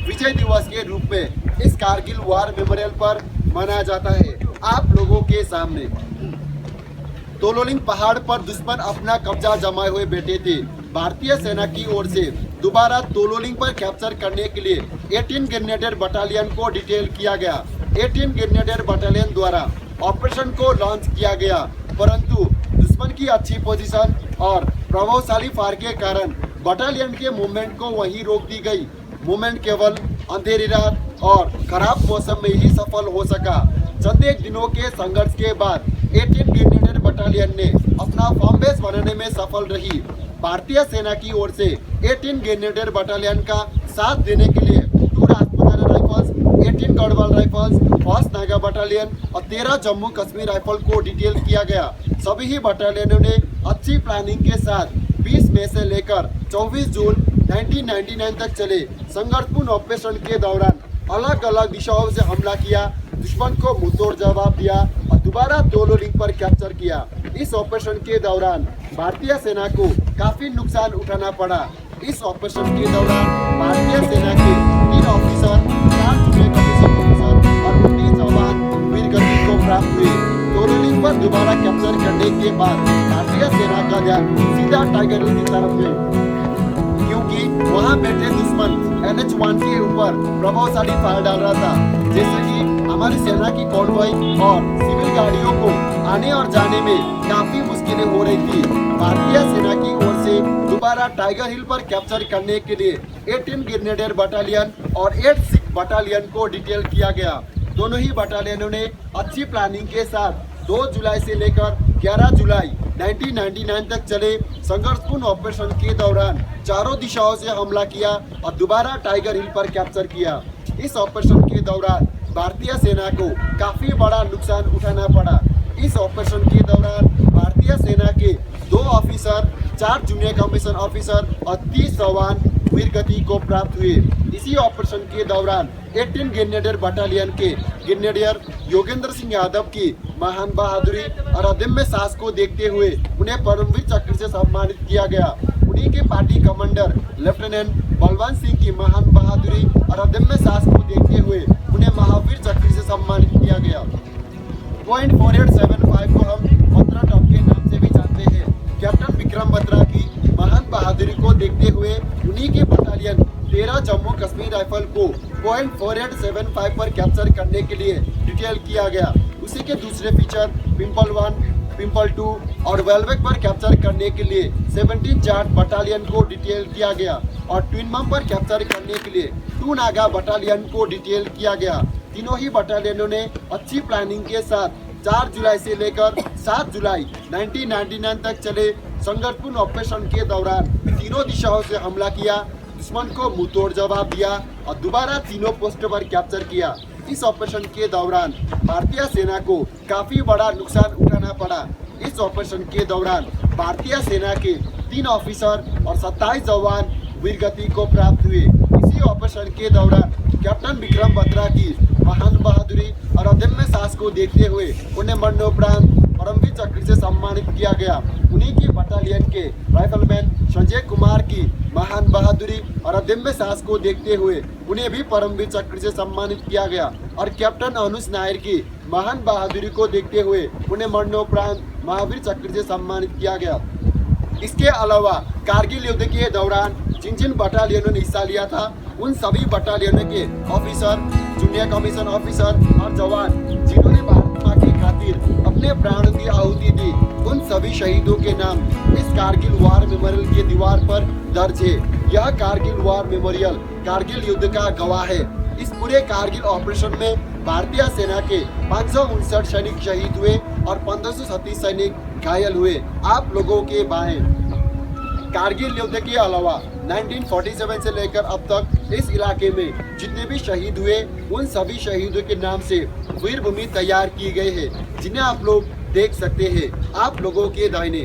विजय दिवस के रूप में इस कारगिल वार मेमोरियल पर मनाया जाता है। आप लोगों के सामने तोलोलिंग पहाड़ पर दुश्मन अपना कब्जा जमाए हुए बैठे थे। भारतीय सेना की ओर से दोबारा तोलोलिंग पर कैप्चर करने के लिए 18 ग्रेनेडियर बटालियन को डिटेल किया गया। 18 ग्रेनेडियर बटालियन द्वारा ऑपरेशन को लॉन्च किया गया, परंतु दुश्मन की अच्छी पोजीशन और प्रभावशाली फायर के कारण बटालियन के मूवमेंट को वहीं रोक दी गई। मूवमेंट केवल अंधेरी रात और खराब मौसम में ही सफल हो सका। चंद एक दिनों के संघर्ष के बाद 18 ग्रेनेडियर बटालियन ने अपना फॉर्म बेस बनाने में सफल रही। भारतीय सेना की ओर से 18 ग्रेनेडियर बटालियन का साथ देने के लिए 2 Rajputana rifles, 18 Garhwal rifles, 1st Naga battalion और 13 जम्मू कश्मीर राइफल को डिटेल किया गया। सभी ही बटालियनों ने अच्छी प्लानिंग के साथ 20 मई से लेकर 24 जून 1999 तक चले संघर्षपूर्ण ऑपरेशन के दौरान अलग अलग दिशाओं से हमला किया, दुश्मन को मुंहतोड़ जवाब दिया और दोबारा तोलोलिंग पर कैप्चर किया। इस ऑपरेशन के दौरान भारतीय सेना को काफी नुकसान उठाना पड़ा। इस ऑपरेशन के दौरान भारतीय सेना के 3 ऑफिसर, 4 जूनियर कमीशन ऑफिसर और 19 जवान वीर गति को प्राप्त हुए। तोलोलिंग पर दोबारा कैप्चर करने के बाद भारतीय सेना का ध्यान सीधा टाइगर हिल की तरफ है, क्योंकि वहां बैठे दुश्मन NH-1 के ऊपर प्रभावशाली फायर डाल रहा था, जैसे कि हमारी सेना की कॉन्वॉय और सिविल गाड़ियों को आने और जाने में काफी मुश्किलें हो रही थी। भारतीय सेना की ओर से दोबारा टाइगर हिल पर कैप्चर करने के लिए 18 ग्रेनेडियर बटालियन और 8 सिख बटालियन को डिटेल किया गया। दोनों ही बटालियनों ने अच्छी प्लानिंग के साथ 2 जुलाई से लेकर 11 जुलाई 1999 तक चले संघर्षपूर्ण ऑपरेशन के दौरान चारों दिशाओं से हमला किया और दोबारा टाइगर हिल पर कैप्चर किया। इस ऑपरेशन के दौरान भारतीय सेना को काफी बड़ा नुकसान उठाना पड़ा। इस ऑपरेशन के दौरान भारतीय सेना के 2 ऑफिसर, 4 जूनियर कमीशन ऑफिसर और 30 जवान वीर गति को प्राप्त हुए। इसी ऑपरेशन के दौरान 18 ग्रेनेडियर बटालियन के ग्रेनेडियर योगेंद्र सिंह यादव की महान बहादुरी और अदम्य साहस को देखते हुए उन्हें परमवीर चक्र से सम्मानित किया गया। उन्हीं के party commander lieutenant Balwant Singh की महान बहादुरी और अदम्य साहस को देखते हुए उन्हें महावीर चक्र से सम्मानित किया गया। पॉइंट 4875 को हम 15 टॉप के नाम से भी जानते हैं। कैप्टन विक्रम बत्रा की महान बहादुरी को देखते हुए उन्हीं के बटालियन 13 जम्मू कश्मीर राइफल को पॉइंट 4875 पर कैप्चर करने के लिए डिटेल किया गया। उसी के दूसरे फीचर पिंपल 1, पिंपल 2 और वेलवेक पर कैप्चर करने के लिए 17 जाट बटालियन को डिटेल किया गया और ट्विनमम पर कैप्चर करने के लिए 2 नागा बटालियन को डिटेल किया गया। तीनों ही बटालियनों ने अच्छी प्लानिंग के साथ 4 जुलाई से लेकर 7 जुलाई 1999 तक चले संघर्षपूर्ण ऑपरेशन के दौरान तीनों दिशाओं से हमला किया, दुश्मन को मुंहतोड़ जवाब दिया और दोबारा तीनों पोस्ट पर कैप्चर किया। इस ऑपरेशन के दौरान भारतीय सेना को काफी बड़ा नुकसान उठाना पड़ा। इस ऑपरेशन के दौरान भारतीय सेना के 3 ऑफिसर और 27 जवान वीर गति को प्राप्त हुए। इसी ऑपरेशन के दौरान कैप्टन विक्रम बत्रा की महान बहादुरी और अदम्य साहस को देखते हुए उन्हें मरणोपरांत परमवीर चक्र से सम्मानित किया गया। उन्हीं की बटालियन के राइफलमैन संजय कुमार की महान बहादुरी और अदम्य साहस को देखते हुए उन्हें भी परमवीर चक्र से सम्मानित किया गया और कैप्टन अनुज नायर की महान बहादुरी को देखते हुए उन्हें मरणोपरांत महावीर चक्र से सम्मानित किया गया। इसके अलावा कारगिल युद्ध के दौरान जिन जिन बटालियनों ने हिस्सा लिया था उन सभी बटालियनों के ऑफिसर, जूनियर कमीशन ऑफिसर और जवान जिन्होंने भारत मां की खातिर अपने प्राणों की आहुति दी, उन सभी शहीदों के नाम इस कारगिल वार मेमोरियल की दीवार पर दर्ज है। यह कारगिल वार मेमोरियल कारगिल युद्ध का गवाह है। इस पूरे कारगिल ऑपरेशन में भारतीय सेना के 559 सैनिक शहीद हुए और 1537 सैनिक घायल हुए। आप लोगों के बाएं कारगिल युद्ध के अलावा 1947 से लेकर अब तक इस इलाके में जितने भी शहीद हुए उन सभी शहीदों के नाम से वीर भूमि तैयार की गई है, जिन्हें आप लोग देख सकते हैं आप लोगों के दाहिने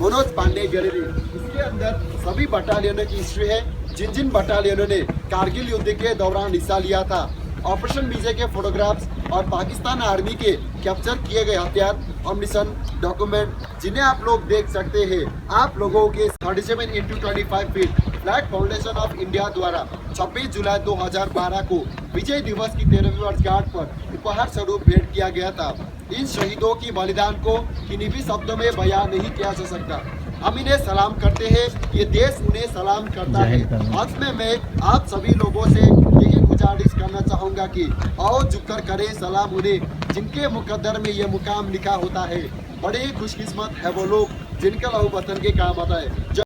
मनोज पांडे गैलरी। इसके अंदर सभी बटालियनों की हिस्ट्री है, जिन जिन बटालियनों ने कारगिल युद्ध के दौरान हिस्सा लिया था, ऑपरेशन विजय के फोटोग्राफ्स और पाकिस्तान आर्मी के कैप्चर किए गए हथियार, अम्निशन, डॉक्यूमेंट जिन्हें आप लोग देख सकते हैं। आप लोगों के 37x25 feet flag foundation of India द्वारा 26 जुलाई 2012 को विजय दिवस की 13वीं वर्षगांठ पर उपहार स्वरूप भेंट किया गया था। इन शहीदों की बलिदान को किन्हीं भी शब्दों में बयान नहीं किया जा सकता। हम इन्हें सलाम करते हैं, ये देश उन्हें सलाम करता है। अंत में मैं आप सभी लोगों से यही गुजारिश करना चाहूँगा कि आओ झुककर करें सलाम उन्हें जिनके मुकद्दर में ये मुकाम लिखा होता है। बड़े ही खुशकिस्मत है वो लोग जिनका लहू वतन के काम आता है।